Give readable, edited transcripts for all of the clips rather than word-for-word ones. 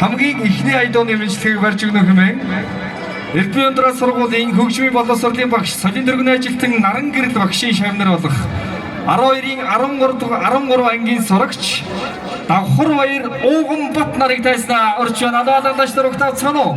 хамгийн ихний айдооны мэдлэгийг барьж өгнө хэмээн Элбэн өндрөө сургуулийн хөгжмийн боловсролын багш Солин дөрвөн ажилтан Наран гэрэл багшийн шавнар болох 12-ийн 13 ангийн сурагч Давхар баяр Ууганбат нарыг тайснаа орчин надаалагч нар өгтавцгаано.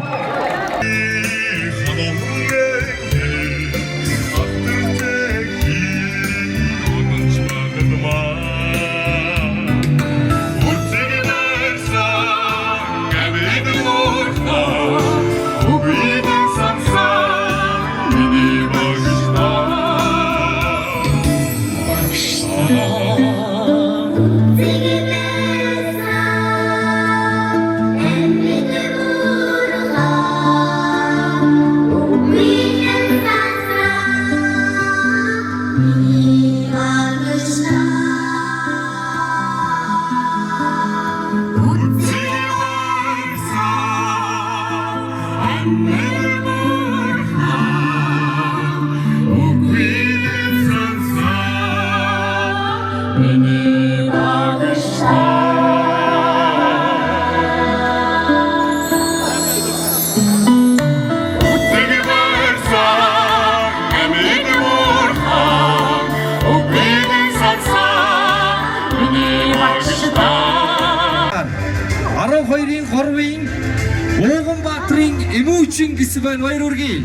Ууганбаатарын эмүүчин гэсэн байна баяр үргэе.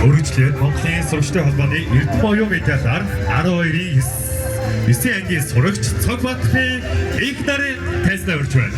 Өргөжлөд Монголын сурагчдын холбооны Эрдэнэ оюун медиалаар 12-ийн 9 ангийн сурагч Цогбаатарын их нарын тайзнаа өрж байна.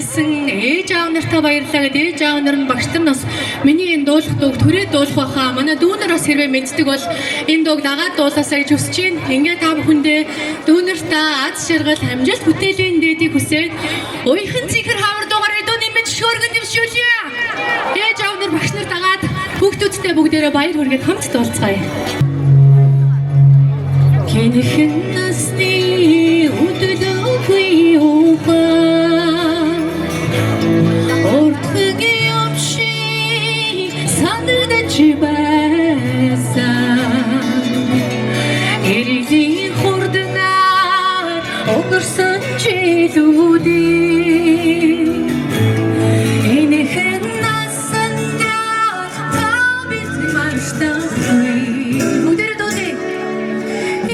Ээж аав нартаа баярлалаа гэдэг ээж аав нар нь багш нар нас миний энэ дуулах дууг түрээ дуулах байхаа манай дүүнер бас хэрвээ мэддэг бол энэ дууг дагаад дуулаасаа гэж хүсэж байна. Ингээ та бүхэндээ дүүнертаа аз жаргал амжилт бүтээлийн дээдийг хүсээд уяхан цэгэр хавар дуугаар дүүний мэд шөөргөн дэвшүүлье. Ээж аав нар багш нар дагаад хүүхдүүдтэй бүгдээрээ баяр хүргээд хамт дуулцгаая. Хэнхэн насны үдөлөгүй ухаа Иргэний хурднаар өнгөрсөн жилүүдийн энэхэн насандаа та бид марштаггүй бүгдээрээ дуулъя.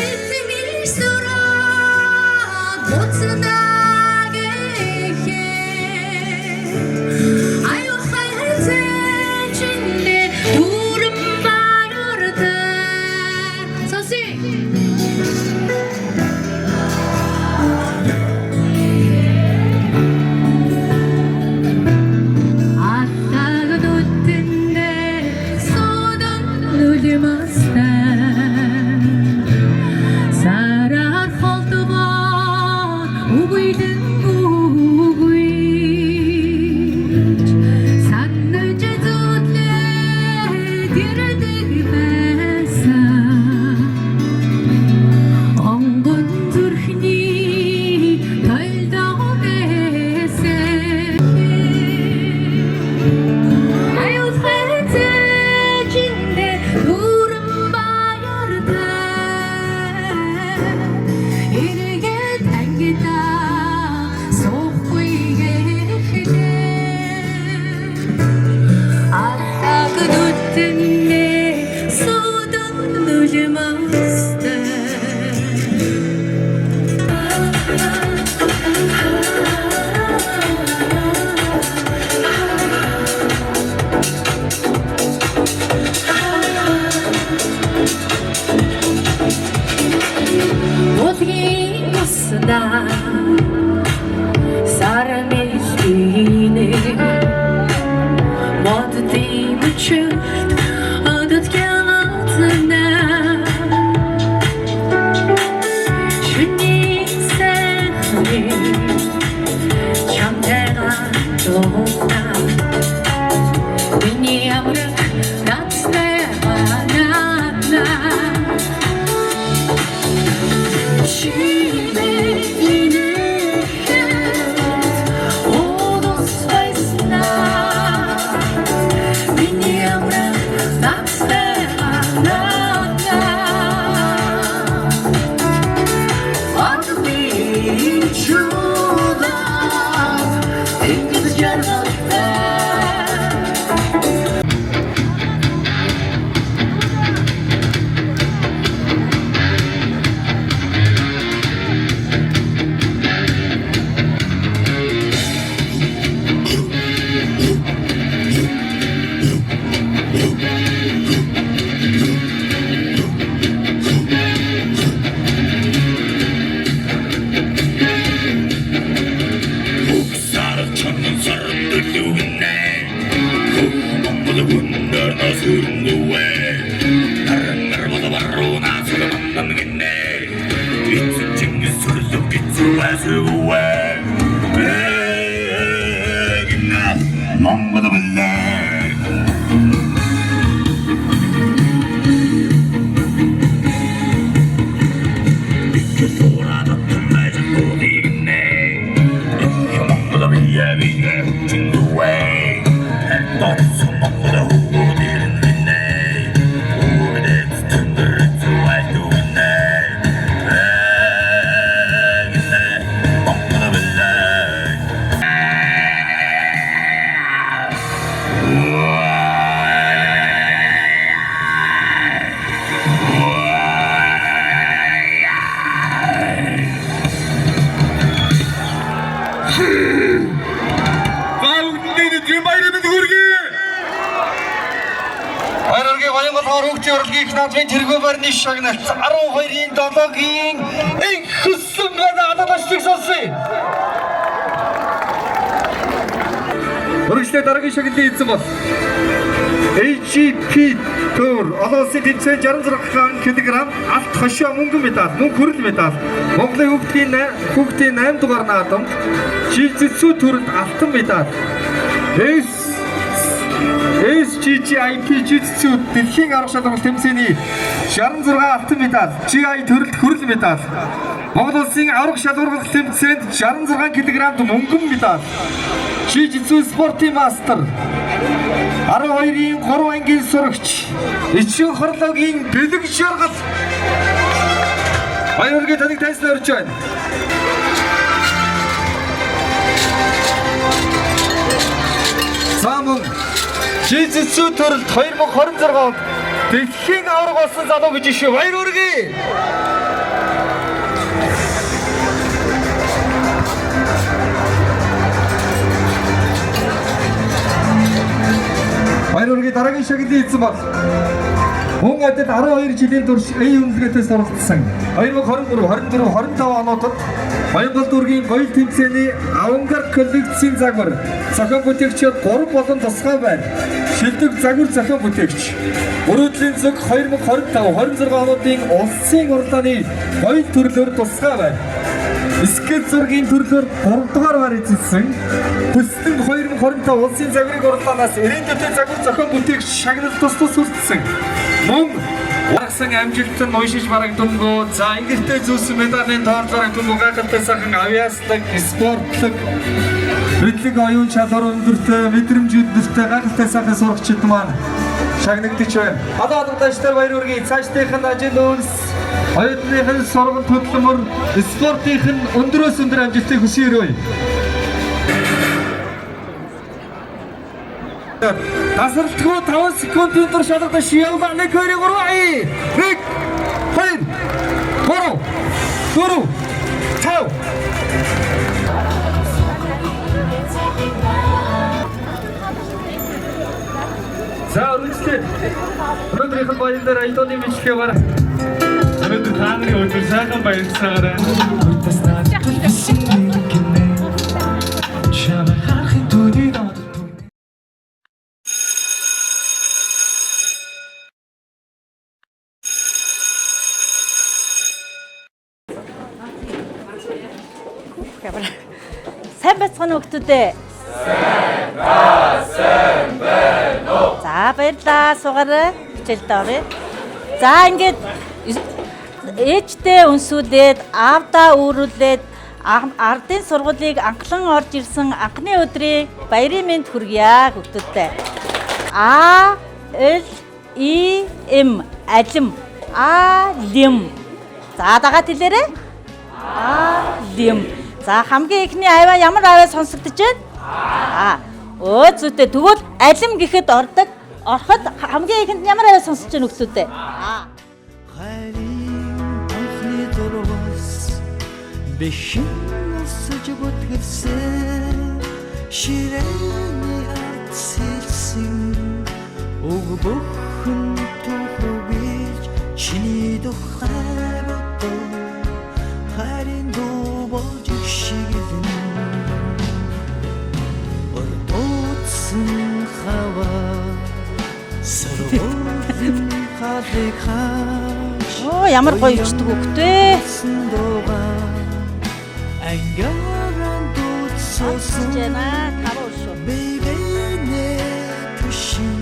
Эцэгний сураад буцнаа гэхээ аюу хайрцэн чиндээ дүүрэн баяртай соси Миний амрах ганц нэ Хөгжийн урлагийн наадмын тэргүүн барьны шагналт 12-ийн 7-гийн их хөсөн байна албаштыг сонсъё. Өргөжлөө дараагийн шагналын эзэн бол AGP Tour олон улсын тэмцээн 66 кг алт хошоо мөнгөн медаль, мөнгө хүрэл медаль. Монголын хүүхдийн 8 дугаар наадамд Jiu-Jitsu төрөлд алтан медаль. SGGIP Jiu-Jitsu дэлхийн арга шалралт тэмцээний 66 алтан медаль, GI төрөлд хүрэл медаль. Монгол улсын арга шалралт тэмцээнд 66 кг мөнгөн медаль. Jiu-Jitsu спортын мастер 12-ийн 3 ангийн сурагч Ичэн хорлогийн бэлэг шаргал баяргийн таныг тайсан орж байна. Самун Jiu-Jitsu төрөлд 2026 онд дэлхийн авраг болсон залуу гэж шүү. Баяр хүргэе. Баяр хүргэе. Дараагийн шагналын эзэн бол мөн адил 12 жилийн турш үнэлгээтэй суралцсан 2023-24-25 онуудад Баянгол дүүргийн гоёл тэмцээний авангард коллекцийн загвар зохион бүтээгчид 3 болон тусгай байна. Шилдэг загвар зохион бүтээгч Өрөөдлийн зүг 2025-26 онуудын улсын урлааны гоёл төрлөөр тусгай байна. Скет зургийн төрлөөр 3 дугаар бар эзэлсэн Төслөн 2025 улсын загварыг урлаанаас эрендэтэй загвар зохион бүтээгч шагнал тус үлдсэн. Мөн Урагсан амжилтанд уншиж барагдангуу за ингэртэй зүйлсэн медалийн тоор барагдангуу гайхалтай сайхан авиаслаг, спортлог, хөдлөг оюун чадвар өндөртэй, мэдрэмж өндөртэй гайхалтай сайхан сурагчид маань шагнагдаж байна. Одоо албадагчдаар баяр хүргэе. Цаашдынх нь ажил үйлс, оюутныхын сургууль хөдөлмөр, спортынх нь өндөрөөс өндөр амжилтыг хүсье. Тасралтгүй 5 секундын турш шалгаж явлаа. 1 2 3 1 2 3 4 5 За үргэлжлээ. Өнөөдрийнх нь баяр дээр аялуулны бичлэгээ бараа. Өнөөдөр та нарын өдөр сайхан баярлцаагаарай. Сайн бацхан хөгтүүдээ. Сайн байна уу? За баярлалаа суугаарай. Хичээлдээ оръё. За ингээд ээжтэй өнсүүлээд аавдаа өөрүүлээд ардын сургуулийг анхлан орж ирсэн анхны өдрийн баярын мэнд хүргье хөгтүүдээ. А-Л-И-М алим. А-Лим. За дагаад хэлээрэй. А-Лим. За хамгийн ихний аваа ямар аваа сонсогдож байна? Өө зүйтэй тэгвэл алим гэхэд ороход хамгийн ихэнд ямар аваа сонсож байна нөхцөлтэй? Хайрын анхны дурвас бэшин өсөж бүтгэрсэн ширээний ард сэлсэн уг бүхэн түүхвэж чиний тухай бодоо хайрын дуу болж шигэлэн ордоцсон хаваа сөргөөлн халихаа Оо ямар гоё ичдэг хөхтэй. ангааран дуудсуусан Жана таван шүү. бэбэнэ түшин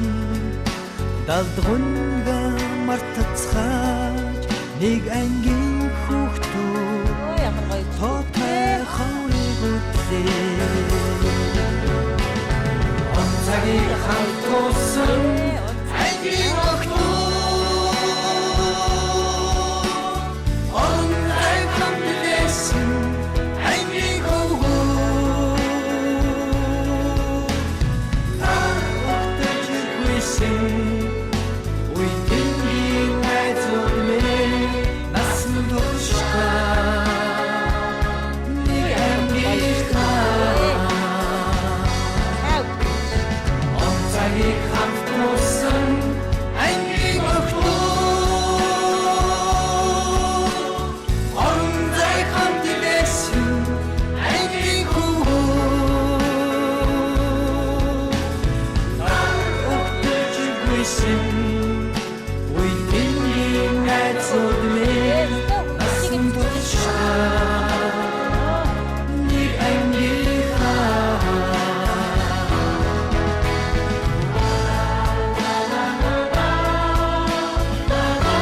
далдгунга мартацгааж нэг ангийн хүүхдүүд Ой ямар гоё. тотой хаврыг үтлээ он цагийг хамт туусан ангийн охтууд он цаг хамт лээсэн ангийн хөвгүүд та өгтөж гүйсэн уйдингийн найзууд минь насан туршгаа нэг ангийн он цагийг хамт туусан ангийн охтууд он цаг хамт лээсэн ангийн хөвгүүд өгтөж гүйсэн уйдингийн найзууд минь насан туршгаа нэг ангийн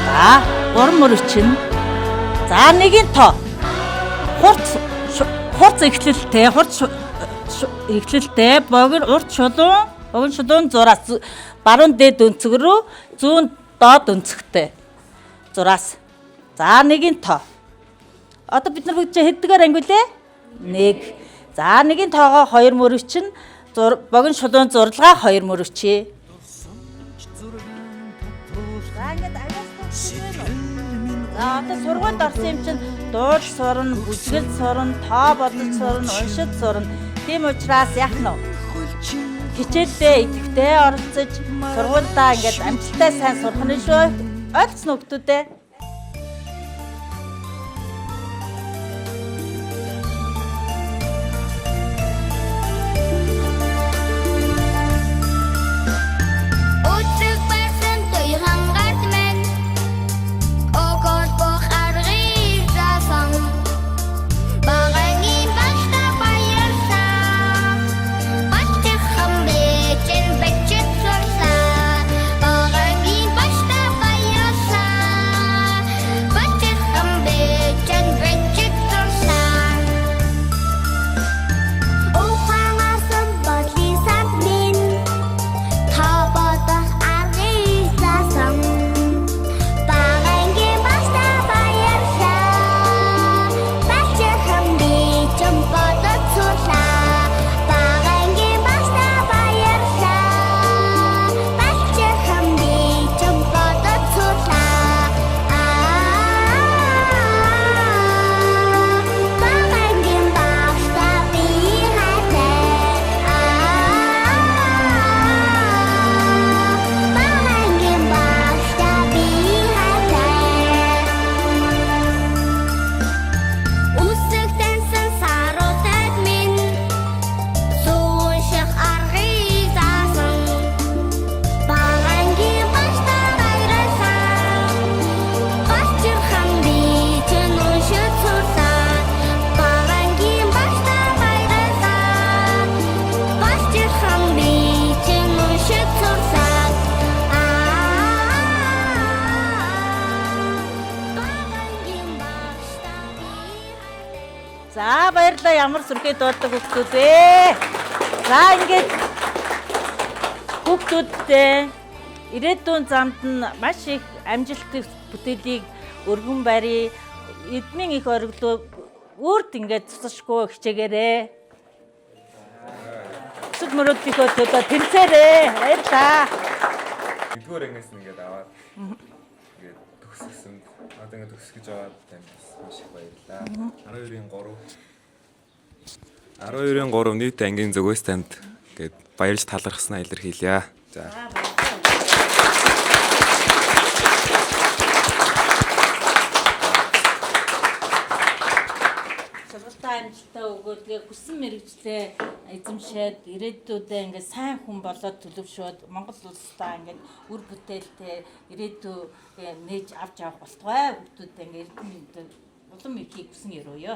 За, уран мөрчин. За нэгin тоо. Хурц эхлэлтэй, эхлэлтэй богино урт шулуун зураас баруун дээд өнцөг рүү зүүн доод өнцөгтэй. Зураас. За нэгin тоо. Одоо бид нар хэддгээр ангилээ? 1. За нэгin тоогоо 2 мөрчин богино шулуун зурлагаа 2 мөрчээ. За ингээд За одоо сургуульд орсон юм чинь дуулж сурна, бүжгэлж сурна, тоо бодож сурна, уншиж сурна. Тийм учраас яах нь вэ? Хичээлдээ идэвхтэй оролцож сургуульдаа ингээд амжилттай сайн сурах нь шүү. Ойлгосон уу хүмүүдээ? За баярлалаа ямар сүрхий дууддаг хүүхдүүд вэ? За ингээд хүүхдүүдтэй ирээдүйн замд нь маш их амжилттай бүтээлийг өргөн барий. Эдмийн их ориглоо үрд ингээд цуцшгүй хичээгээрээ. Сүд мөрөдлийнхөө төлөө тэнцээрээ. Баярлалаа. Эдгээр ангиас нэгээд аваад ингээд төгсгсөн. Одоо ингээд төгсгөж аваад танд маш их баярлалаа. 12-ийн 3 нийт ангийн зүгээс танд ингээд баярлж талархснаа илэрхийлье. За. Амжилттай өгөөдгээ хүссэн мэрэгчлээ эзэмшээд ирээдүйдээ ингээд сайн хүн болоод төлөвшөөд Монгол улстай ингээд үр бүтээлтэй ирээдүй нээж авч явах болтугай. Хүүхдүүд ингээд улам ирэхийг хүсэн өрөөё.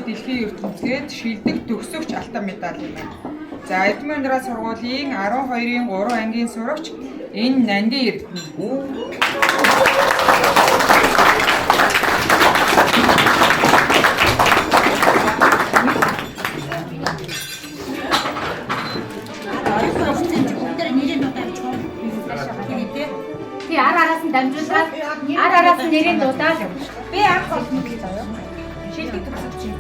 Дэлхийн ертөнцид шилдэг төгсөгч алтан медаль юм байна. За Эдмэн ундраа сургуулийн 12-ийн 3 ангийн сурагч энэ Нанди Эрдэнэ. Би араас нь дамжуулаад араас нь нэрийн дуудаад би анх болно гэж заяа. Шилдэг төгсөгч юм.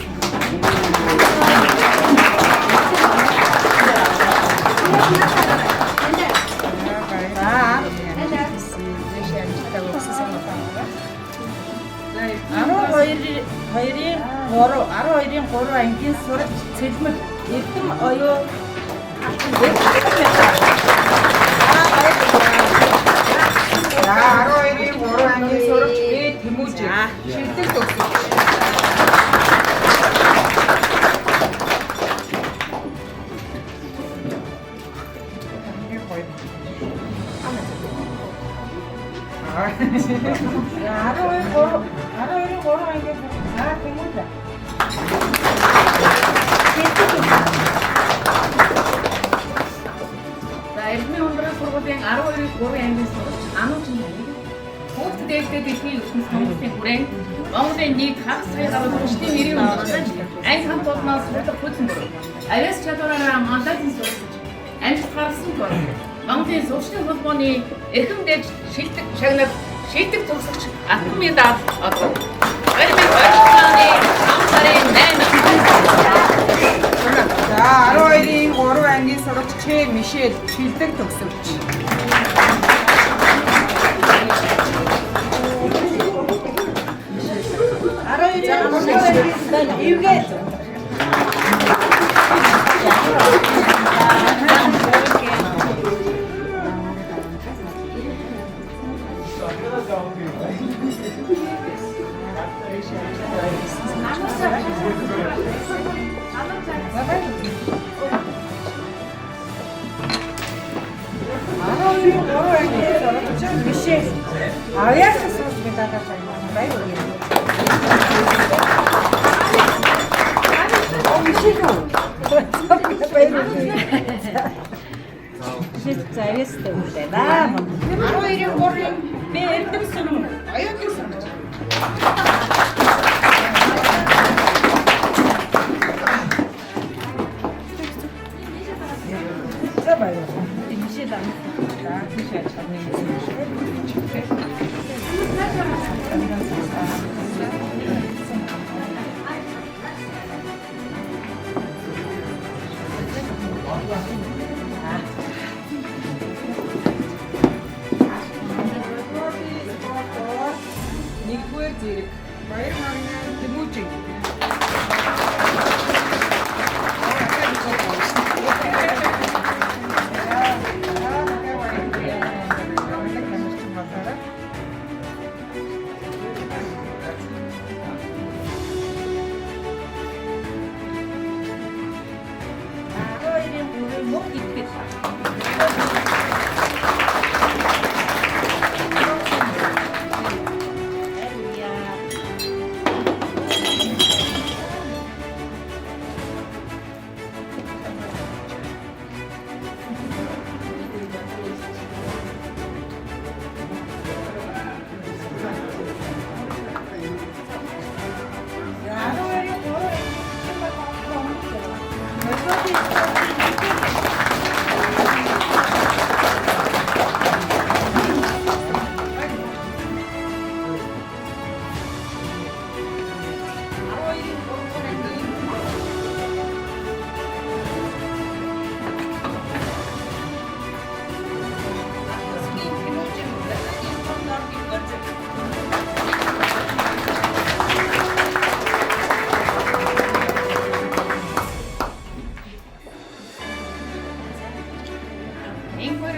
Хоёрын 3 ангийн сурагч Цэлмэг Эрдэм оюу За 12-ийн 3 ангийн сурагч Тэмүүж шилдэг төгсөгч. Эрдэнэ ундраа сургуулийн 12-ийн 3 ангийн сурагч Анууч Нанди. Хүүхд дээлтэй дэлхийн ертөнц номлолтын хүрээнд Монголын нийт хагас сая гаруй хүчний нэрийн ундрагч анги хамт олноос сурдаг хүчин бүр. Авиас чадвараараа мандатын сурагч амжилт гаргасан тул Монголын Сүлжээ холбооны эрхэм дэж шилдэг шагнал шилдэг төгсөгч алтан медаль олгов. 2020 он сарын 8-нд За 12-ийн 3 ангийн сурагч Чэ Мишель шилдэг төгсөгч. авиас сурч медаль байна. Завистэй үлээ наа. 12-ийн 3-ын Би эрдэм сүрэн оюутны сурагч. за баяр. Тийшээ даа. За тийшээ чамны. Нэгдүгээр зэрэг баяр харны Тэмүүж.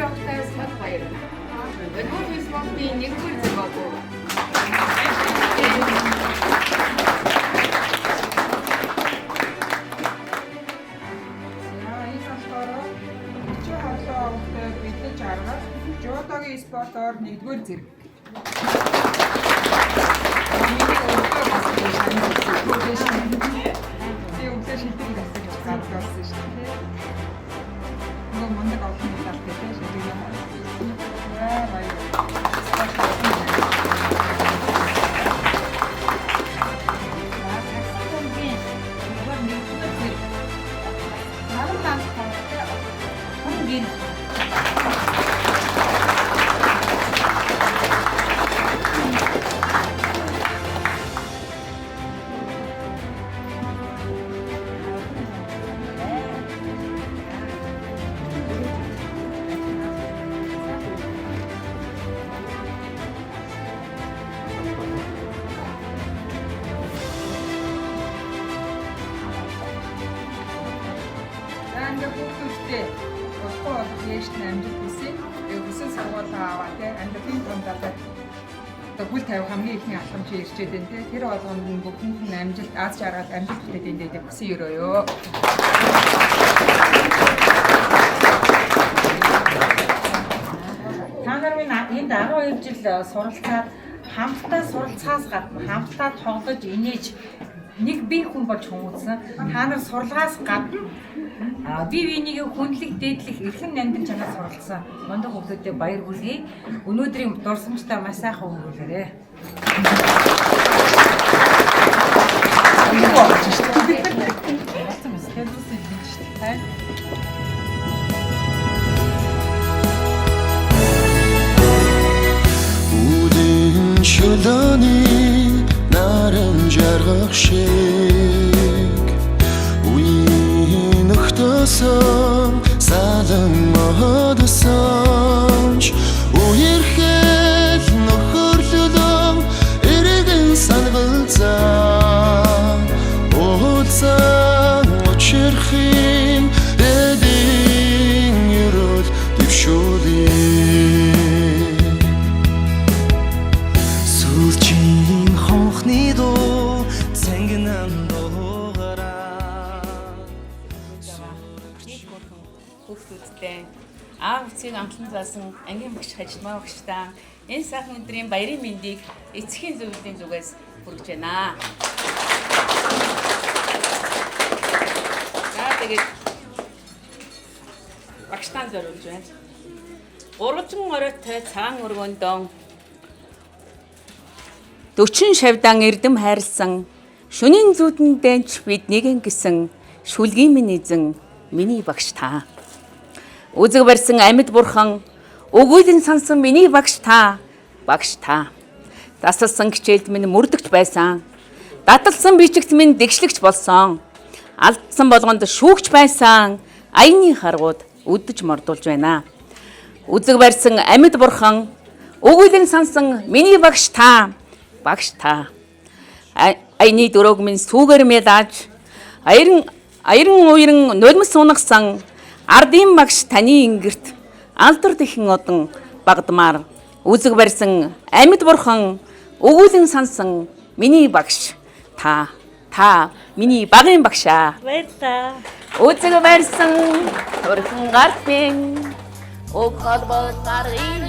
явахтай сод баяр. Өнөөдөр фэйсбүүкийн нэгдүгээр зэрэг болов. Жодогийн спортоор 1-р зэрэг. Өглөө шилдэг гэсэн гадгалсан шүү дээ. Нөгөө мундаг олон талтай тийм шилдэг юм. Баяр. Хүүхдүүдтэй болохгүй болох яшт амжилт хүсье. Өсөл сургуулаа аваа те амьдралын тундаа хүл тавих хамгийн ихний алхам чи ирчээд байна те. Тэр болгонд нь бүгдэнд нь амжилт аз жаргал амжилт хүлээд энэ дээр хүсье өрөөё. Та нар минь энд 12 жил суралцаад хамтдаа суралцахаас гадна хамтдаа тоглож инээж нэг бие хүн болж хүмүүжсэн. Та нар сурлагаас гадна бие биенийгээ хүндлэх, дээдлэх, эрхэм нандин чанар суралцсан. Мундаг хүмүүстэй баяр хүргэе. Өнөөдрийн дурсамжтай маш сайхан өнгөрүүлээрэй. Үдийн шөлөөний наран жаргах шиг үеийн нөхдөсөн салан модсонч үерхэл нөхөрлөлөө эргэн сангалзаа уулзан очирхийн эдийн ерөөл дэвшүүлээ сүлжийн хонхны дуу цэнгэнэн хүүхдүүдтэй аав эцгийг амтлан заасан ангийн багш хажимаа багштаа энэ сайхан өдрийн баярын мэндийг эцгийн зөвлөлийн зүгээс хүргэж байна. Тэгээд багштаа зориулж байна. Ургажин оройтой цагаан өргөндөө 40 шавьдан эрдэм хайрлсан шөнийн зүудэн дэнч бид нэгэн гэсэн шүлгийн минь эзэн миний багш та. Үзэг барьсан амьд бурхан өгүүлэн сансан миний багш та. Багш та. Дасалсан хичээлд минь мөрдөгч байсан. Даталсан бичигт минь дэгшлэгч болсон. Алдсан болгонд шүүгч байсан. Аяны харгууд үдэж мордулж байна. Үзэг барьсан амьд бурхан өгүүлэн сансан миний багш та. Багш та. Аяны дөрөг минь сүүгээр мэдээж Аярн уярн нулимс унагсан ардын багш таны ингэрт алдар дэхэн одон багдмаар үзэг барьсан амьд бурхан өгүүлэн сансан миний багш та миний багын багшаа Баярлалаа. үзэг барьсан хөрхөн гартын өг холбоо гаргын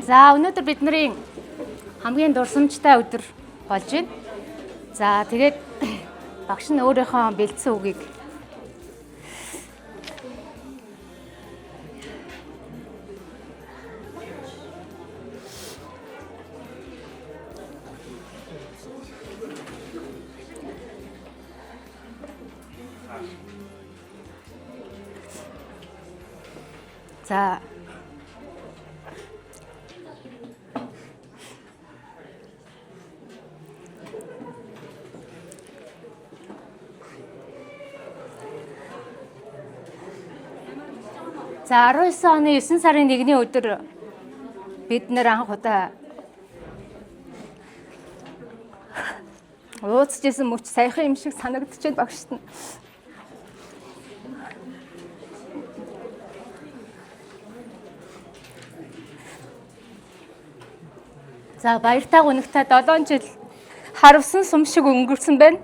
За өнөөдөр бидний хамгийн дурсамжтай өдөр болж байна. За тэгээд багш нь өөрийнхөө бэлдсэн үгийг За. За 19 оны 9 сарын 1-ний өдөр бид нэр анх удаа ууцчихсан мөч саяхан юм шиг санагдчихэв багшд нь. За баяртай гунигтай 7 жил харавсан сум шиг өнгөрсөн байна.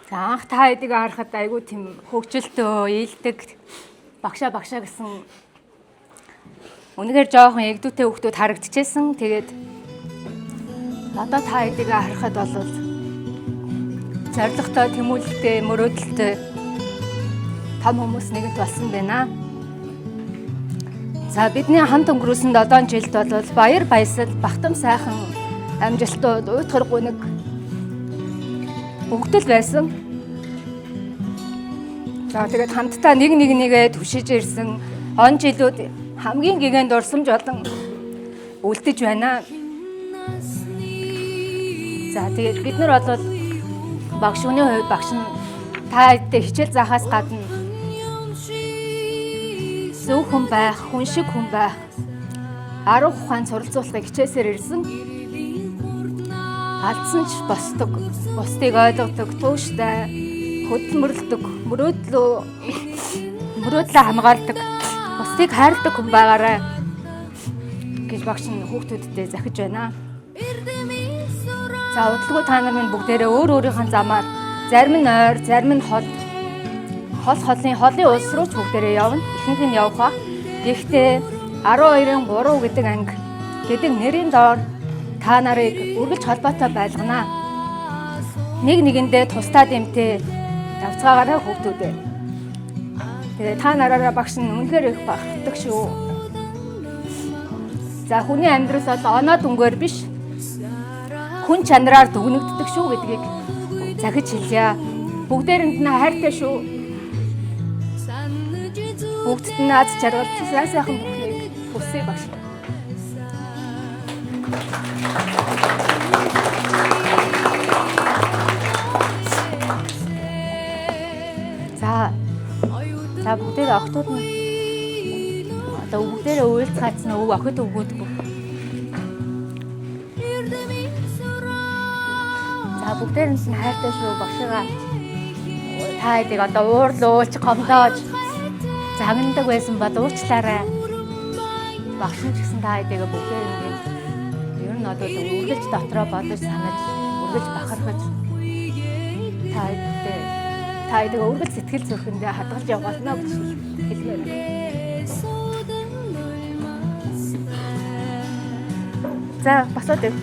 За анх та хэдийг харахад айгүй тийм хөвгчлөлтөө ээлдэг багшаа гэсэн үнэхээр жоохон эгдүүтэй хүүхдүүд харагдчихсэн. Тэгээд одоо та хэдийг харахад бол зоригтой, тэмүүлэлтэй, мөрөөдөлтэй том хүмүүс нэгэнт болсон байна. За бидний хамт өнгөрөөсөн 7 жилд бол баяр баясгал, бахтам сайхан амжилтууд, уйтгар гүнэг бүгд л байсан. За тэгээд хамтдаа нэгээ түшиж ирсэн он жилүүд хамгийн гэгэн дурсамж болон үлдэж байна. За тэгээд бид нар бол багш хүний хувьд багш нь та хэдтэй хичээл заахаас гадна зөв хүн байх, хүн шиг хүн байх, арга ухаан суралцуулахыг хичээсээр ирсэн. Алдсан ч босдог, бусдыг ойлгодог, тууштай, хөдөлмөрлөдөг, мөрөөдлөө хамгаалдаг, бусдыг хайрладаг хүн байгаарай гэж багш нь хүүхдүүдэд захиж байна. За удалгүй та нар минь бүгдээрээ өөрийнхөө замаар зарим нь ойр, зарим нь холын улс руу ч бүгдээрээ явна. Ихэнх нь явах ба. Гэхдээ 12-ын 3 гэдэг анги гэдэг нэрийн доор та нарыг үргэлж холбоотой байлгана. Нэг нэгэндээ тусдаа дэмтэй давцгаагаараа хүүхдүүдээ. Тэгээ та нараараа багш нь үнэхээр их бахархдаг шүү. За хүний амьдрал бол оноо дүнгээр биш, хүн чанараар дүгнэгддэг шүү гэдгийг захиж хэлье. Бүгдээрэнд нь хайртай шүү. Бүгдд нь аз жаргал сайхан бүхнийг хүсье багш. За бүгдээ охтууд нь одоо бүгдээрээ уйлцгаацсан өв охид өгөөдөг. За бүгдээрэнд нь хайртай шүү багшгаа. Та хэдийг одоо уурлууч, гомдоож загнадаг байсан бол уучлаарай. Багш нь ч гэсэн та хэдийг бүгдээрээ ер нь одоо үргэлж дотроо бодож санаж, үргэлж бахархаж та хэдийг үргэлж сэтгэл зүрхэндээ хадгалж явуулна гэж хэлмээр байна. За босоод ив.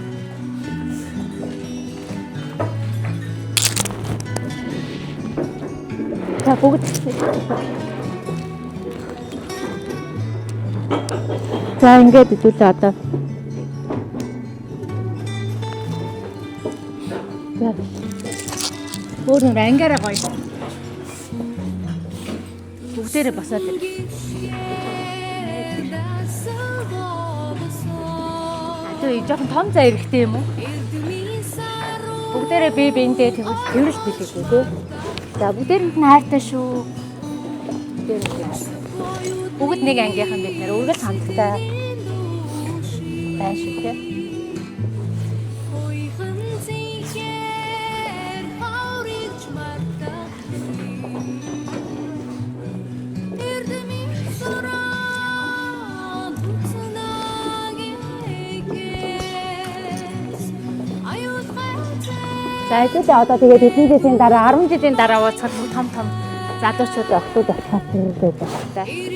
За бүгд за ингээд идүүлээ одоо. За өөр нэг ангаараа гоё. Бүгдээрээ босоод ир. Жоохон том зай эрэхтэй юм уу? Бүгдээрээ бие биендээ тэрэл билээгүй тий. За бүгдээрэнд нь хайртай шүү. Бүгд нэг ангийнхан бид нэр үргэлж хамтдаа байна шүү тий. За эцэг одоо тэгээд эдгээр жилийн дараа 10 жилийн дараа ууцхад том залуучууд охтууд болох хэрэгтэй байна.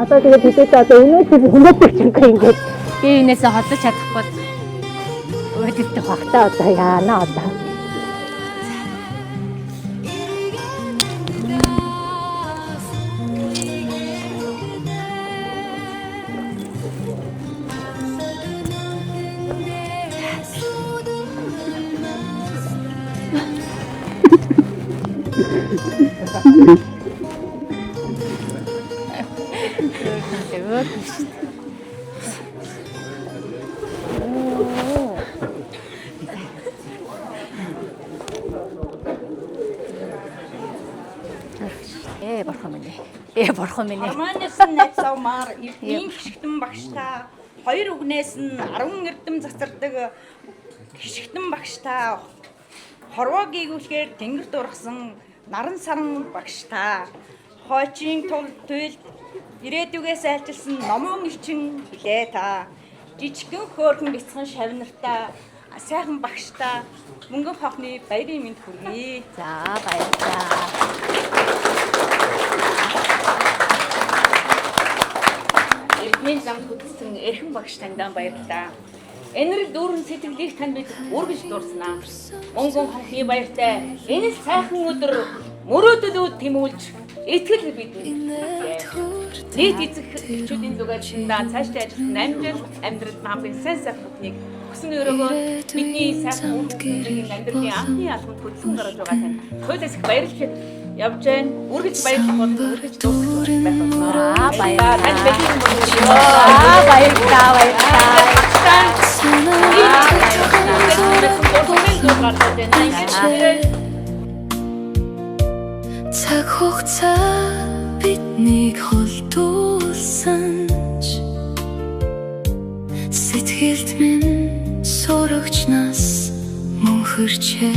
Одоо тэгээд хэдийгээр одоо өнөөдөр хүмүүдэг ч ингээд би энээсээ холдож чадахгүй өөдөлтөх багтаа одоо яана одоо. Борхон минь. Арманаас нь найзаамаар эвдийн гიშгтэн багштай 2 үгнээс нь 10 эрдэм цацардаг гიშгтэн багштай хорвоо гийгүүлэхээр тэнгэр дургасан наран саран багштай хойчийн тул туйл ирээдүгээс айлчилсан номон элчин билээ та жижигхэн хөөрхөн бяцхан шавнартай сайхан багштай мөнгөн хохны баярын мэнд хүргэе. За баярлалаа. Эрдмийн замд хөдөлсөн эрхэм багш таньдаа баярлалаа. Энэрл дүүрэн сэтгэлийг танд бид үргэлж дурснаа. Мөнгөн хонхны баяртай энэ л сайхан өдөр мөрөөдөлүүд тэмүүлж итгэл бидний. Нийт эзэх хчүүдийн зүгээд шиндаа цаашдаа ажиллах амжилт амьдралд хамгийн сайн бүхнийг хүсэн өрөөгөө бидний сайхан үеийн амьдралын анхны алхамд хөдөлгөн гаргаж байгаа тань туйлаас их баярлж явж байна. Үргэлж баярлах бол үргэлж дуусах байх болно. Баярлалаа. цаг хугацаа биднийг холдуулсан ч сэтгэлд минь сурагчнаас мөнхөрчээ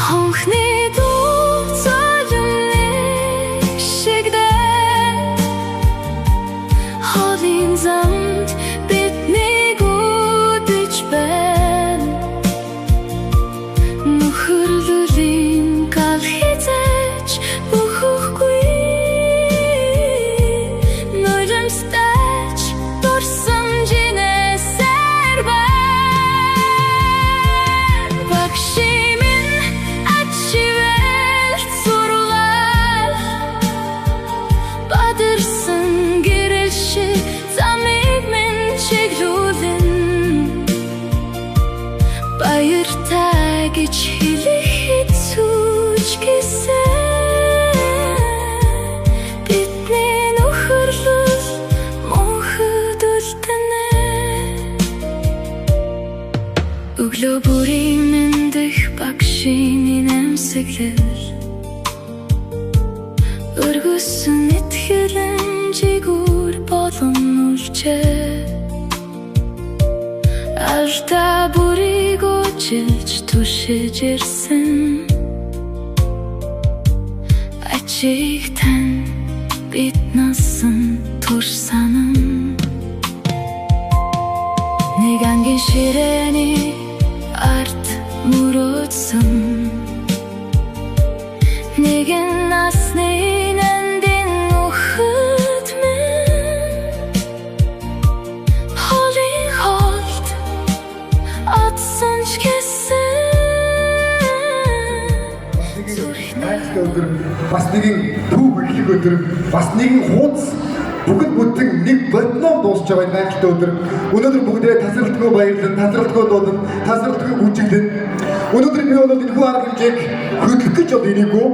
хонхны дуу цаалын шигдээ холын замд биднийг үдэж байна нөхөрлөлийн гал хизээч бүхэхгүй нойломстай дурсан жинэсэр байна багшимин ачивэл сургал бадэрсэн гэрэлши замыг минь чиглүүлэн баяртай гэж хэлэх хэцүүч гэсэн бидний нөхөрлөл мөнхөдөлтөнэ өглөө бүрийн мэндэх багшийн намсаглал өргөсөн итгэлэн жигүүр болон үлчээ алдаа бүрийг өчилж түшиж ирсэн ачиг тань бид насан тур санам нэг ангийн ширээний арт мөрөөдсөн нэгэн насны нандин нөхөд минь холын холд атсан ч гэсэн өдөр бас нэгэн түүх эхлэх өдөр бас нэгэн хуудас бүгд бүтэн нэг бодном дуусч байгаа найралтай өдөр өнөөдөр бүгдээ тасралтгүй баярлан тасралтгүй дуулан тасралтгүй гүжиглэн өнөөдөр би бол энэхүү арга хэмжээг хөдлөх гэж бол ирээгүй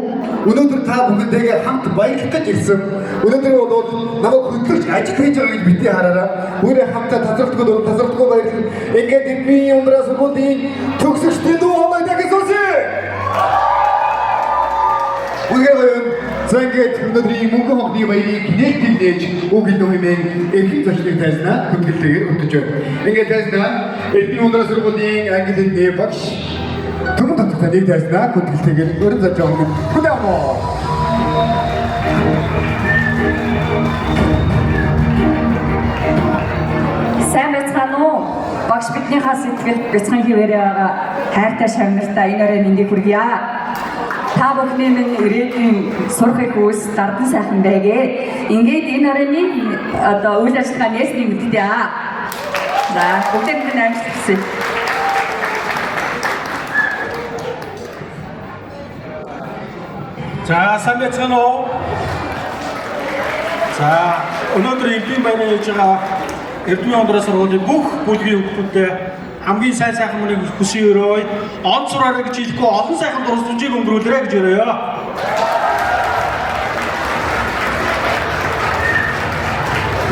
өнөөдөр та бүгдээгээ хамт баярлах гэж ирсэн өнөөдөр бол намайг хөдлөж ажил хийж байгааг бидний хараараа бүгдээ хамтаа тасралтгүй дуулан тасралтгүй баярлан ингээд бидний ундраа сургуулийн төгсөгчдийн дуу хоолой дахиж сонсъё Бүгдээ зэнгээд өнөөдрийн мөнгөн хонхны баярыг нээлттэй нээж үг хэлнэ хэмээн эрхэм зочдыг тайлснаа хүндгэлтэйгээр өтөж байна. Ингээд тайлснаа эрдэнэ ундраа сургуулийн англи хэлний багш түрэн татгахтай нэг тайлснаа хүндгэлтэйгээр өрн зож байгаа юм. Хүндэмөө. Сайн байцгаана уу? Багш биднийхээ сэтгэл бяцхан хിവэрээ байгаа хайртай шавнартаа энэ өрөө мэндийг хүргье. Та бүхний минь ирээдүйн сурахыг хүс дардан сайхан байгээ. Ингээд энэ орны одоо үйл ажиллагаа нээсний мэддээ аа. За бүгдэнд нь амжилт хүсье. За сайн байцгаана уу? За өнөөдөр эвдийн баярын хийж байгаа Эрдэнэ ондроо сургуулийн бүх бүлгийн хүүхдүүдэд хамгийн сайн сайхан мөнийг хүсье өрөөе. Он сураарай гэж хэлэхгүй олон сайхан дурсамжийг өнгөрүүлээрэй гэж өрөөе.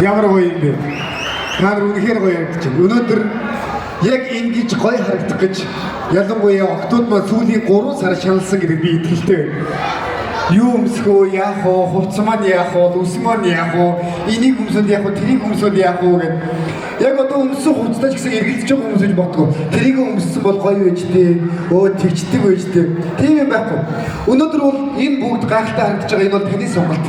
Ямар гоё юм бэ? Та нар үнэхээр гоё яригдаж байна. Өнөөдөр яг ингэж гоё харагдах гэж ялангуяа октод маань сүүлийн 3 сар шаналсан гэдэг би итгэлтэй байна. Юу өмсгөө яах вэ? Хувцас маань яах вэ? Үс маань яах вэ? Энийг өмсөнд яах вэ? Тэрийг өмсөнд яах вэ гэх. Яг одоо өмсөн хувцастай ч гэсэн эргэлдэж байгаа хүмүүс гэж бодгоо. Тэрийг өмссөн бол гоё байж тээ. Өө тэгчдэг байж тээ. Тийм юм байхгүй. Өнөөдөр бол энэ бүгд гайхалтай харагдаж байгаа. Энэ бол таны сонголт.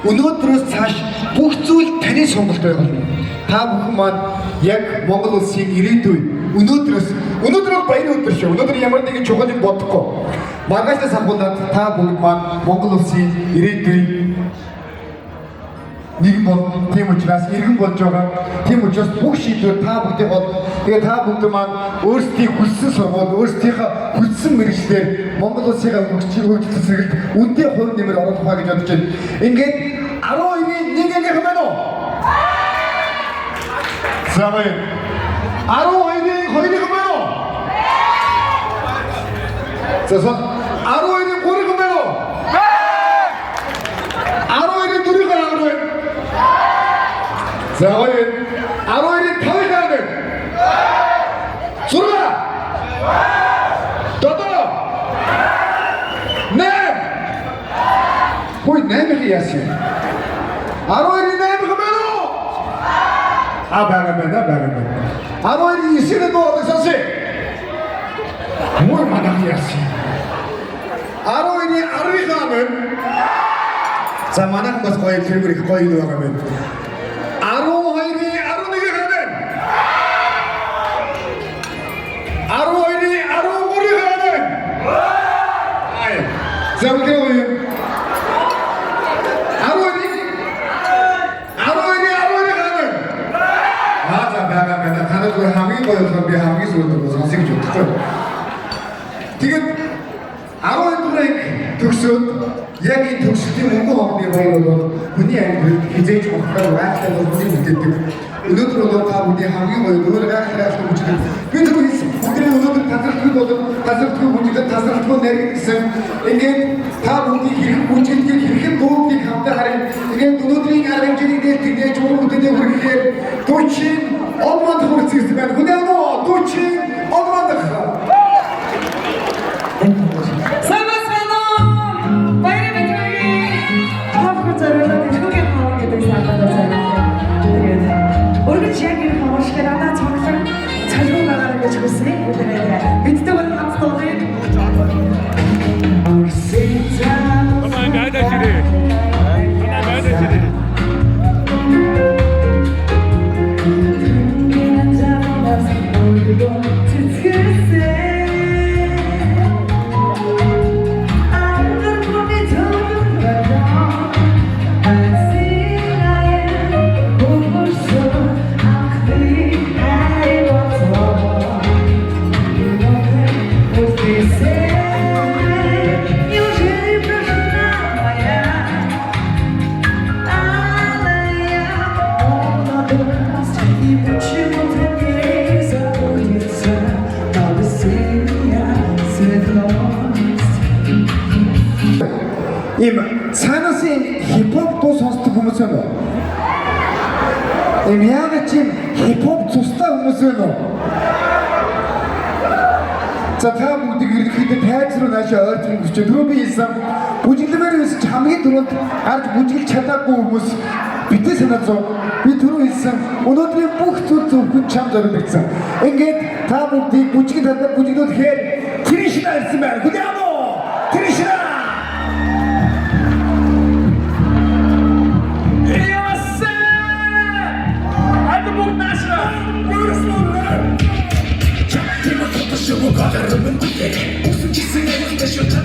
Өнөөдрөөс цааш бүх зүйл таны сонголт байх болно. Та бүхэн маань яг Монгол улсын ирээдүй өнөөдөр баярын өдөр шүү. Өнөөдөр ямар нэгэн чухал юм бодохгүй. Маргааштай санхуулаад та бүгд маань Монгол улсын ирээдүй нэг бол тийм учраас иргэн болж байгаа. Тийм учраас бүх шийдвэр та бүдний бол тэгээ та бүгд маань өөрсдийн хүссэн сургууль, өөрсдийнхээ хүссэн мэргэжлээр Монгол улсын хөгжил цэцэрлэгт үнэтэй хувь нэмэр оруулах ба гэж бодож байна. Ингээд 12-ийн 1 ангийнхан байна уу? За баяр. 12-ийн 2-ийнхан байна уу? За 12-ийн 3-ийнхан байна уу? 12-ийн 4-ийнхан байна. За баяр. 12-ийн 5-ийнхан байна. Сурга. Додо. Нэм. Хөөе 8-ийг яасан. 12-ийн 8-ийнхан байна уу? Байгаа. 12-ийн 9-ийг доо сонсъё. Муу манайх яасан. 12-ийн 10-ийнхаа байна. За манайх бас гоё тэрбэр их гоё байгаа юм байна. 12-ийн 11-ийнхаа байна. 12-ийн 13-ийнхаа байна. За үгүй. 12-ийн 12-ийнхаа байна. За байгаа. Танад хамгийн гоё болохоор би хамгийн сүүлд сонсох гэж бодчихсон. Тэгээд 12 төгсөөд яг энэ төгсөлтийн мөнгө хоолны баяр бол хүний ангид хизээж мохоор гайхалтай боловсрол үлдээдэг. Өнөөдөр бол та бүдний хамгийн гоё өөр гайхалтай бүжиг. Би түрүү хэлсэн. Бүгдээ өнөөдөр тазралтгүй болон тазралтгүй бүжигэд тазралтгүй нарийн гэсэн. Ингээд та бүдний хэрэг бүжиглийг хэрхэн дуудгийг хамтаа харин. Тэгээд өнөөдрийн арга хэмжээний дээр тэгээж өөрөдөө хүргэхээр 40 он манд хүрчихсэн байна. Хүнээ нөө 40 он манд. Им цаанаас хипхоп дуу сонсдог хүмүүс байна уу? Им яг чинь хипхоп цустай хүмүүс байна уу? За та бүгдийг ерөнхийдөө тайз руу наашаа ойртон гэж түрүү би хэлсэн. Бүжиглэмээр байсан хамгийн түрүүнд гарч бүжиглэж чадаагүй хүмүүс битээ санаа зов. Би түрүү хэлсэн. Өнөөдрийн бүх зүйл зөвхөн чам зориулагдсан. Ингээд та бүгдийг бүжиглэж чадаад бүжиглүүлэхээр Кришна ирсэн байна. Хүлээвэ? Кришна! We'll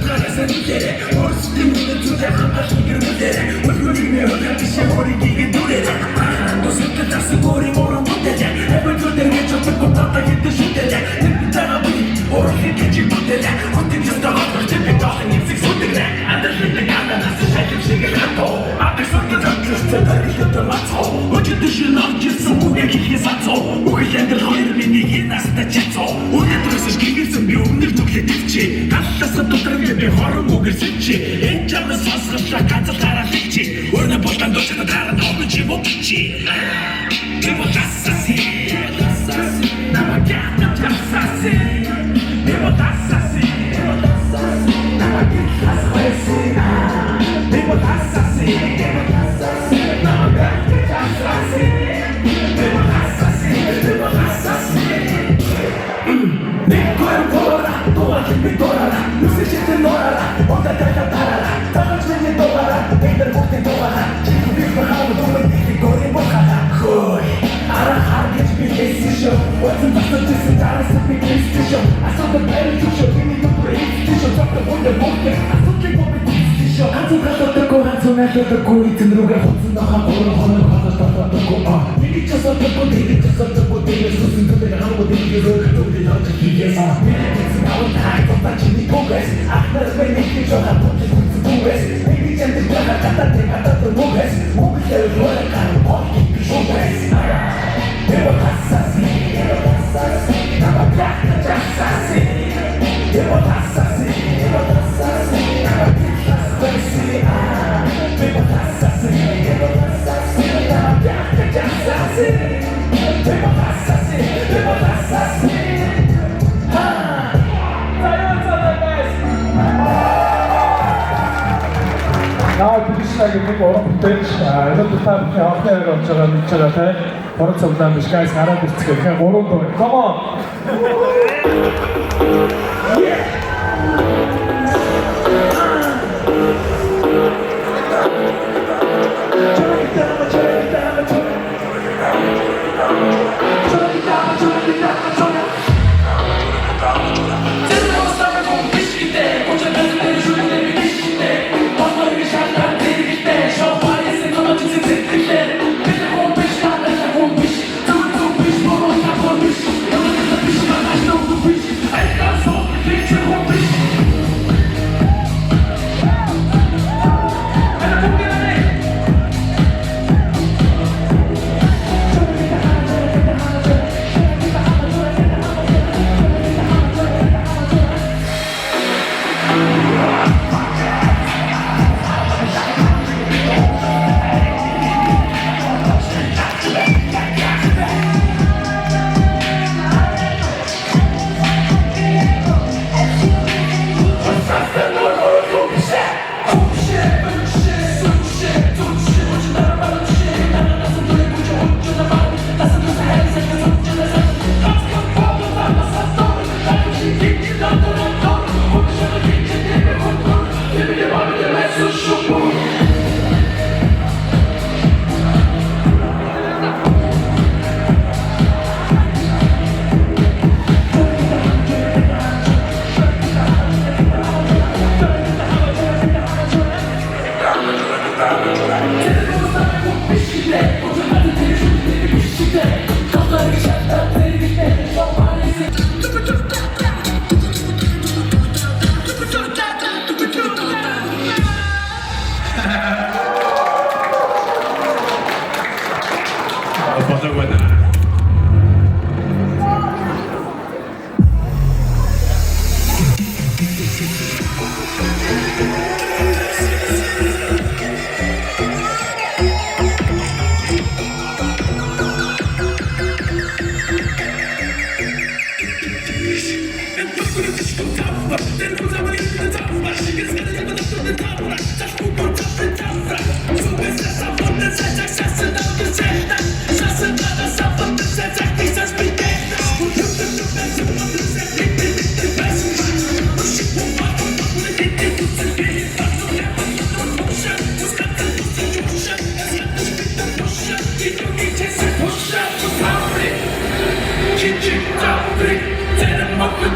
Tenim bakın,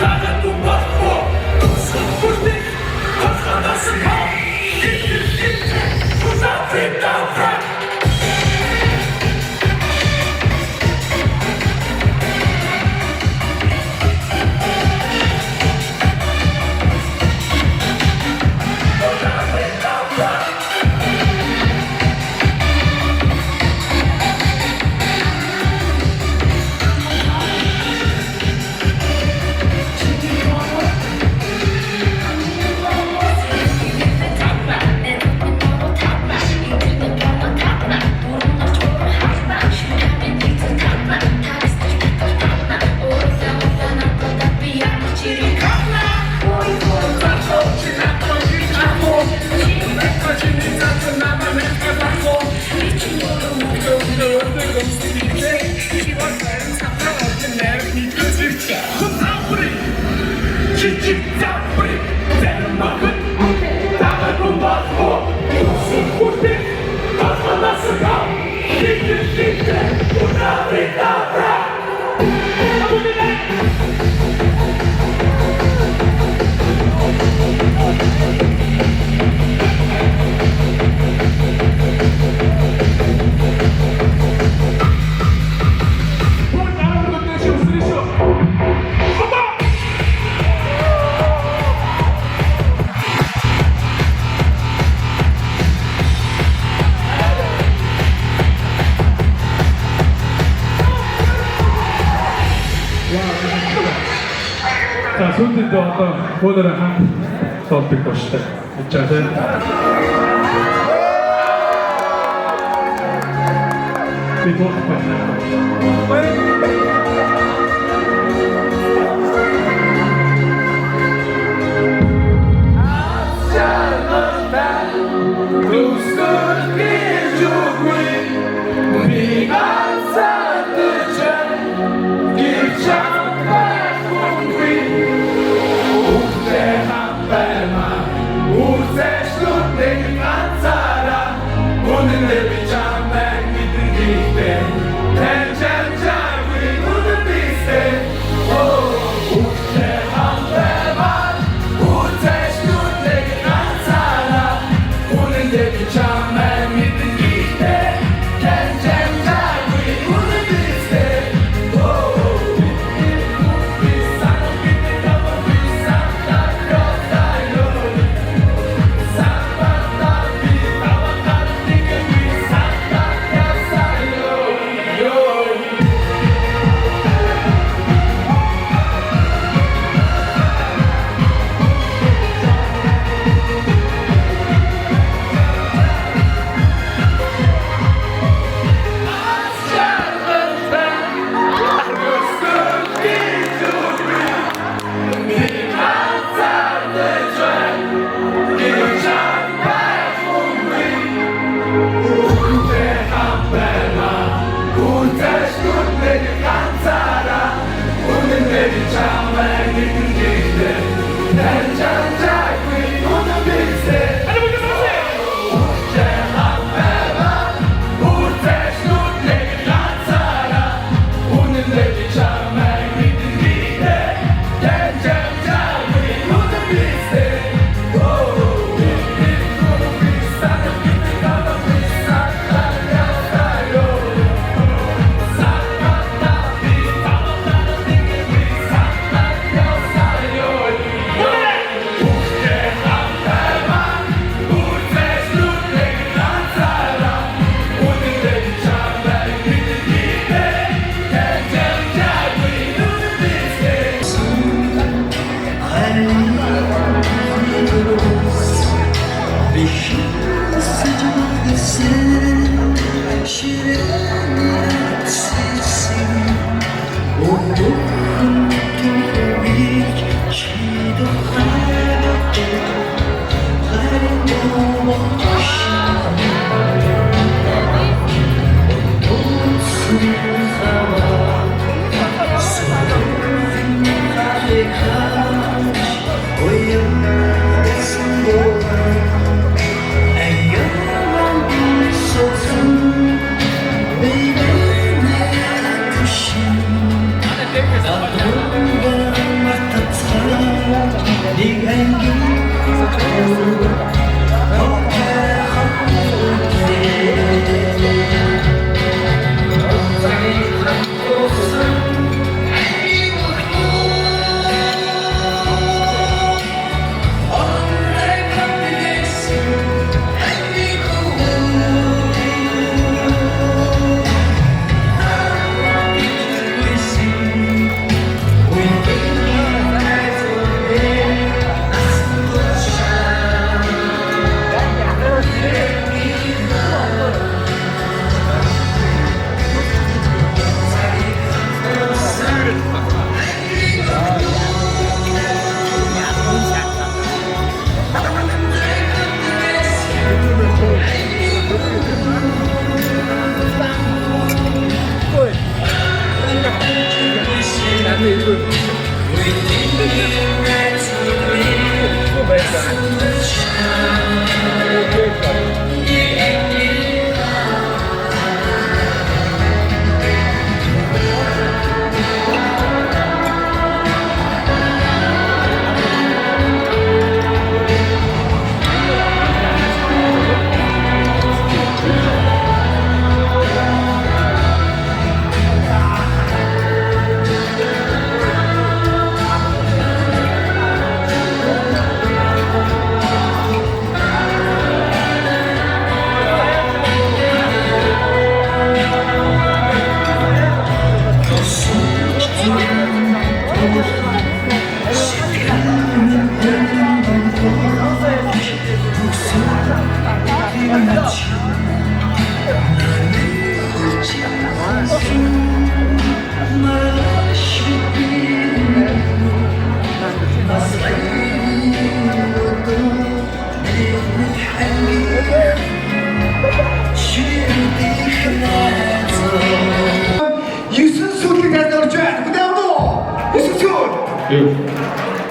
daha da bu var o. За сүүлдээ одоо өөрөө хамт тоглох болтой. За тийм. Би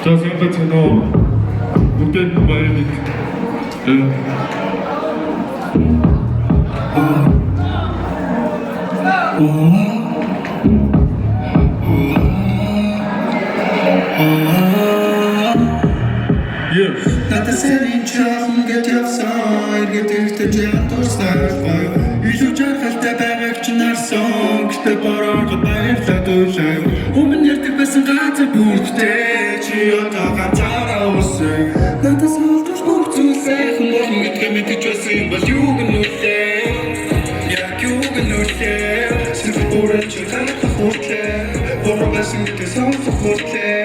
자, 생각한 채널 무게는 마이닉 Надад сэрийн чам гэж явсан эргэдэгтэй жан тустай илүү жаргалтай байгааг ч нарсан гэтээ бороо баярлаа дуулаа өмнө ярьдаг байсан газар бүртээ чи одоо ганцаараа уусаа надад суултаж бүх зүйл сайхан болно гэдгээ мэдэж байсан юм бол юу гэнүүлээ яг юу гэнүүлээ сэрэг бүрэн чи хатах хүртлээ бороо байсан гэдгээ сонсох хүртлээ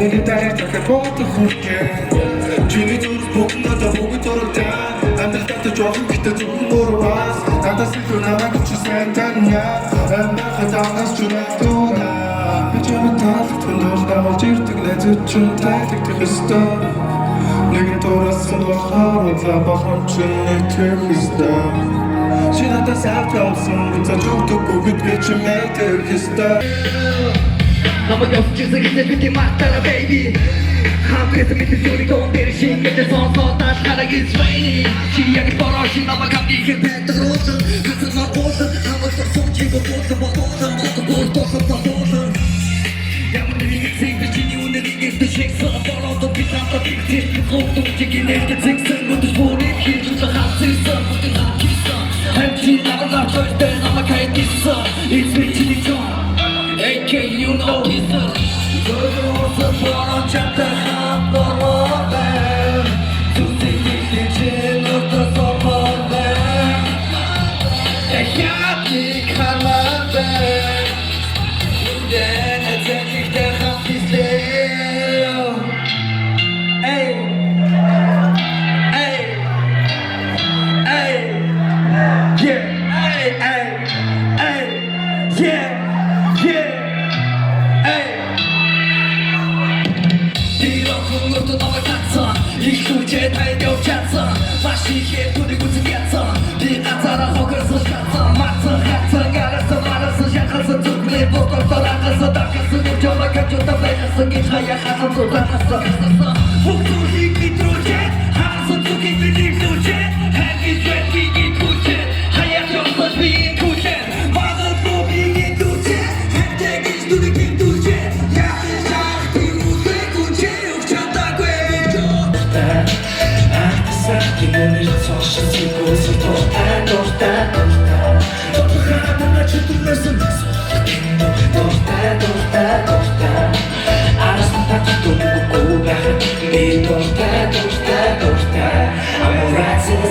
үнэ дараа дахиад бодох хүртлээ Чиний зүрх бүгд надад бүгд оролдоо Амдалтаа жоохон гэтээ зөвхөн мөрөөс Надаас илүү намайг чи сайн танья Амдахад амнаас ч надууна Би чамд таалагдсан дуулдаа ирдэг найзууд чинь тайлагдах ёстой Нэгэн дуурайсан болохоор удлаа бахан чинь нэтгэх ёстой Чи надаас авсан буцаж өгдөггүй гэдгээ чи мэдэх ёстой Намайг явчихсан гэдэг би мартара baby Хамтдаа мэдээ зүрх донтер шингэдэг сонсоод таашхараг извэйни Чи яг бороош намайг хамтдаа хэлбэдэг руусан Хатсан мартуулсан хамаг сумчиг бодсон бодсон бодсон бодсон Ямар нэг зүйл чиний үнэрийг дэшгсэн бороод би хамтдаа битгий гомдсон чигнээс зэгсэн бүдэж бүрийг хийж хатсан бүдэж хатсан Хамтдаа намайг тойртой намайг хайдсан It's me to the AK you know this Gözümüzü bana çatı hamdollar ben Tuziklik için orta sopar ben Hayatlık harlar ben Günden eteklikte hafifliyor Ey Ey Ey Yeah Ey Ey Ey Yeah Yeah Ey Мөртөө намайг татсан их хүчтэй тайгав чадсан маш их түүнийг үзэхсэн би ганцаараа хогорсон шатсан мацсан хатсан гарсан марсан шахасан зүгний бокор тарахсан таксан жамаа качута байсан гэж хаяа хасан зүгтасан бүгдийг битрүүчээ хасан зүгийг битрүүчээ хэвий зүгийг битрүүчээ хаяа ёсож би битрүүчээ багт битрүүчээ хэвтэй гэж зүгийг битрүүчээ Гинонэр цаашаа сэгөөсө дуртай дуртай Тоххаана чөтөлсөн дуртай дуртай дуртай Арасан татдаггүй байх би дуртай дуртай дуртай Амурацсан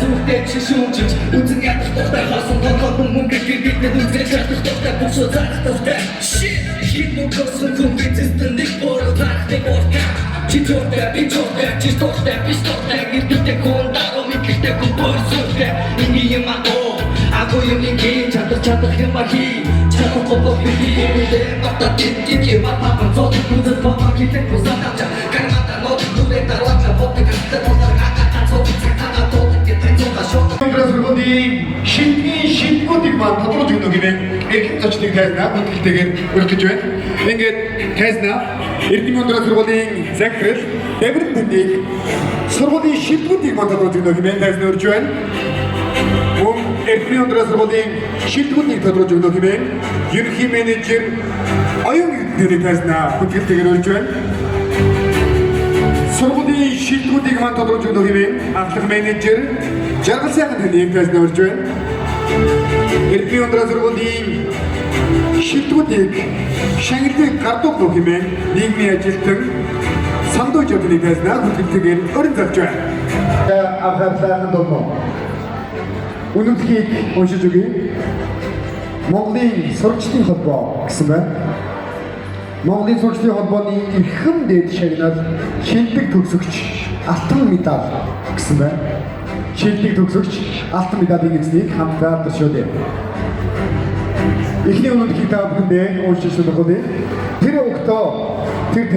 зүгтэй чишүүч үзэн ядах дуртай хасан тохход мөнгө гэргээд үзэж чадах дуртай бүсөө зарах дуртай Shit мөнгөсөн хүн бицэстэн нэг бороо зарахтай бортай Чи дуртай би дуртай чи дуртай би дуртай Гэрдээ хондаро мэдтэй хүн борсотой Миний юм аа Аго юм нэг чадах юм ахи чадах гоо би бата тит мата зот бүдэл бата китэ кусатача кармата нот бүдэл тарвача бот катэ тосаргата цот цатана тот китэ цогашо Гэрэлбүний шидгүүдийг маань тодорхой өгнө гэмээр эрхэм зочдыг тайзнаа мэдгэлтэйгээр өргөж байна. Ингээд тайзнаа Эрдэнэ өндөр сургуулийн захирал Дэвид Тэндийг сургуулийн шилдэгүүдийг бодоод өгнө хэмээн тайлбар өрж байна. Мөн Эрдэнэ өндөр сургуулийн шилдэгүүдийг тодорхойлж өгнө хэмээн ерөнхий менежер Оюун Эдний тайлбар хүндлэлтэйгээр өрж байна. Сургуулийн шилдэгүүдийг мань тодорхойлж өгнө хэмээн ахлах менежер Жаргал сайхан Тэндийг тайлбар өрж байна. Эрдэнэ өндөр сургуулийн шилдэгүүдийг шагналыг гардууг нөх хэмээн нийгмийн ажилтан Сандууч Өдний тайлбар хүндлэлтэйгээр өрн зарж байна. Анхаарлаа хандуулна. Үнэмлэхийг уншиж өгье. Монголын сурагчдын холбоо гэсэн байна. Монголын сурагчдын холбооны эрхэм дээд шагнал шилдэг төгсөгч алтан медаль гэсэн байна. Шилдэг төгсөгч алтан медалийн эзнийг хамтдаа төсөөлье. Эхний үнэмлэхийг та бүхэндээ уншиж сонирхолтой. Тэр өгтөө тэр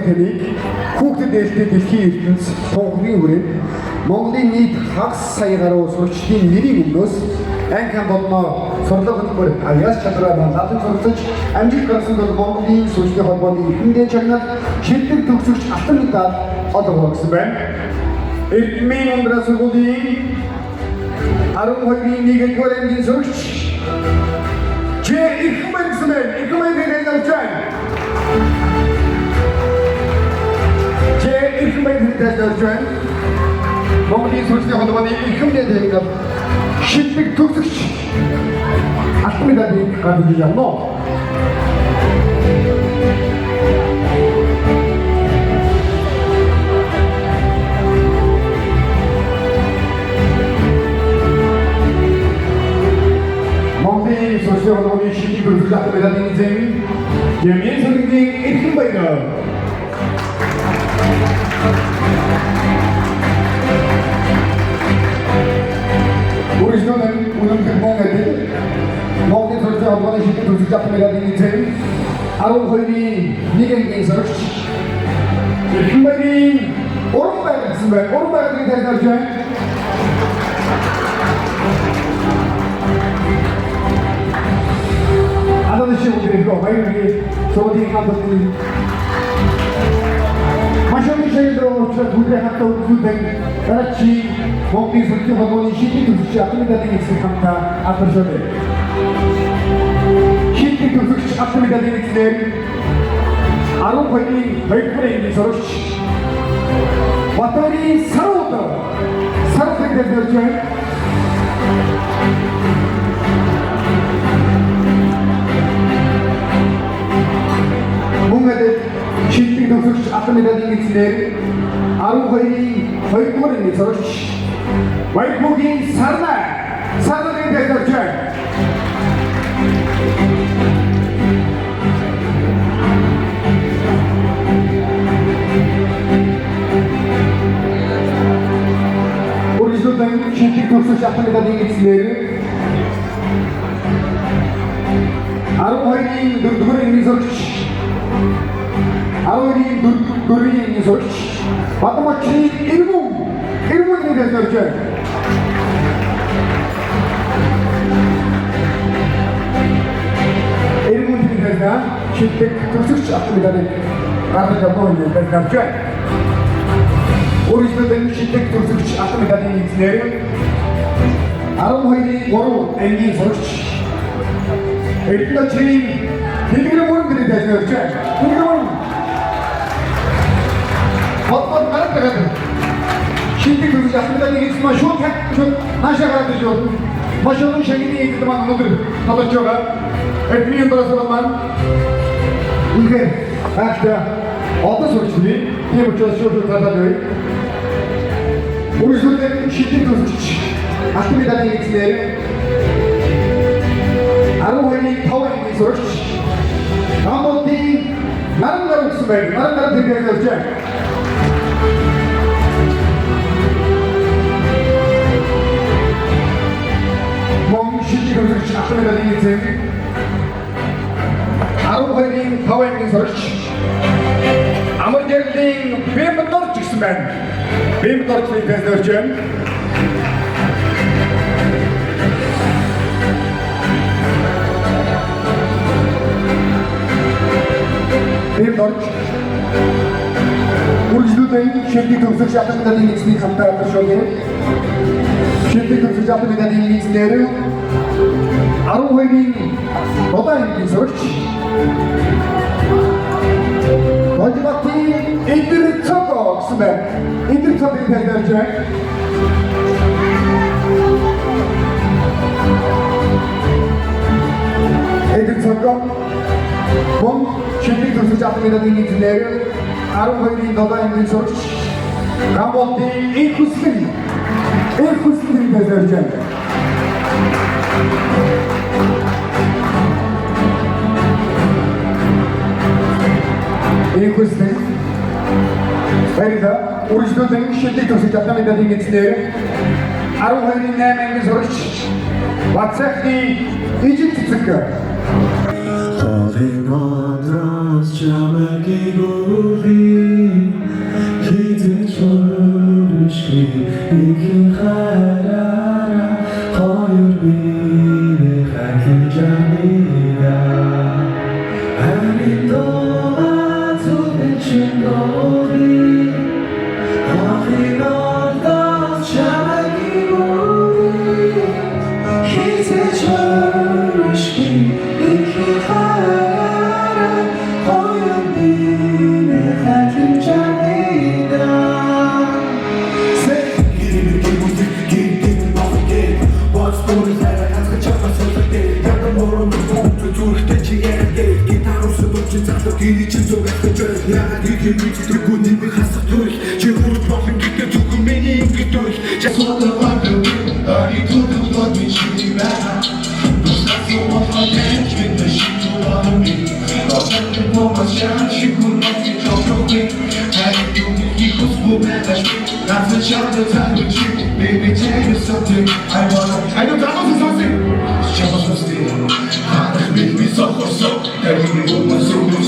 таныг хүүхдэд ээлтэй дэлхийн ертөнц тунхагийн хүрээнд Монголын нийт хагас сая гаруй сурагчдын нэрийн өмнөөс анхны болноо сурлага хөтөлбөр авьяас чадраар наадад суралцаж амжилт гаргасан бол Монголын сурагчдын холбооны эрдэнэ чагнал шилдэг төгсөгч алтан медаль олгоо гэсэн байна. Эрдэнэ өндөр сургуулийн 12-ийн 1-р ангийн сурагч Жэ Ихмэн гэсэн байна. Ихмэн хэлж байна. Ихмэн хэлж байна. Монголын сурагчдын холбооны эрхэмдээ тэмдэг шилдэг төгсөгч алтан медалийг гаргаж явна. Монголын сурагчдын холбооны шилдэг төгсөгч алтан медалийн эзэн Ямин сүргийн эрхэм баяр. Үргэлжлүүлэн үнэмлэх Монголд Монголын сурагчдын холбооны шилдэг төгсөгч алтан медалийн эзэн 12-ийн 1-ийн сурагч эрхэм баярын уран байр гэсэн байна. Уран байрыг тайлбарлаж байна. 아저씨 분들이 마이너리 저기 감독님 마셔미 쉐이드로 저 둘의 학교 우주된 같이 먹기 술기 화분이 시티 두숙지 아토미다 되겠습니다. 감사 앞으로셔네 시티 두숙지 아토미다 되겠습니다. 아로파이 벌풀에 있는 서로시 왔다리 사로우터 사로우터 되었죠. Мөнгөд шилдэг төгсөгч алтан медалийн эзлэр 12-ийн 2-р ангийн сурагч Баярбүгийн Сарнаг тайлбарлаж байна. Үргэлжлүүлэн шилдэг төгсөгч алтан медалийн эзлэр 12-ийн 4-р ангийн сурагч 12-ийн 4-ийн ангийн сурагч Бадамчны Ирмүний тайлбарлаж байна. Ирмүний тайлбар шилдэг төгсөгч алтан медалийг гаргаж авсан юм тайлбарлаж байна. Үргэлжлүүлэн шилдэг төгсөгч алтан медалийн эзлэр 12-ийн 3 ангийн сурагч Эрдэнэчийн Дэлгэрэн мөрөнд тайлбарлаж байна. Дэлгэрэн Батбат гараад шилдэг төгсөгч алтан медалийн эзэн маань шууд наашаа гараад ирж байна. Машинын шагнаны эзэн маань өнөөдөр тоглож байгаа. Эрдэнэ өндөр сургууль маань үнэхээр хаашаа одоо сурагчны тийм учраас шууд гараад байна. Үргэлжлүүлэн шилдэг төгсөгч алтан медалийн эзэн 12-ийн 5 ангийн сурагч Намуудын наран гэсэн байна. Наран тэмдэглэж байна. Монгол шилдэг төгсөгч алтан медалийн эзэн 12-ийн 5 ангийн сурагч Амар Жирлийн Бэмбдорч гэсэн байна. Бэмбдорчийг тайлбарлаж байна. Ийм дорж үргэлжлүүлэн шилдэг төгсөх шатны медалийн эзний хамтаа алдаршуулъя. Шилдэг төгсөх шатны медалийн эзнэр 12-ийн Бодаангийн сурагч Божбатын Эдэрцого гэсэн байна. Эдэрцогийн тайлбарж байна. Эдэрцого Мөн шилдэг төгсөх шатны медалийн эзнэр 12-ийн Бодаангийн сурагч Гамболтын их хүслэн тайлбарж байна. Эйхүслэн баярда үргэлжлүүлэн шилдэг төгсөх шатны медалийн эзнэр 12-ийн 8-гийн сурагч Бацахны ижил цэцэг Holding on drums, jamagi guri, hidden chorishki, ikin kharara, hoyur bine khakin jamida. Amido atu bichindori, holding on drums, jamagi guri, hidden chorishki. Geri çıkıyor bekliyor. Ya hadi bir gün bir hasta dur. Çevir bakın gitti tukun beni gidiyor. Cesurda var bir ari tutup da bir şey ben. Dostlar olma genç bir şey var mı? Dostlar olma şans şükür nasıl çok iyi. Her gün bir kus bu ben. Nasıl çaldı tanrıcı. Baby tell you something. I don't know something. Just still. Hangi bir soğuk soğuk. Her gün olmaz soğuk.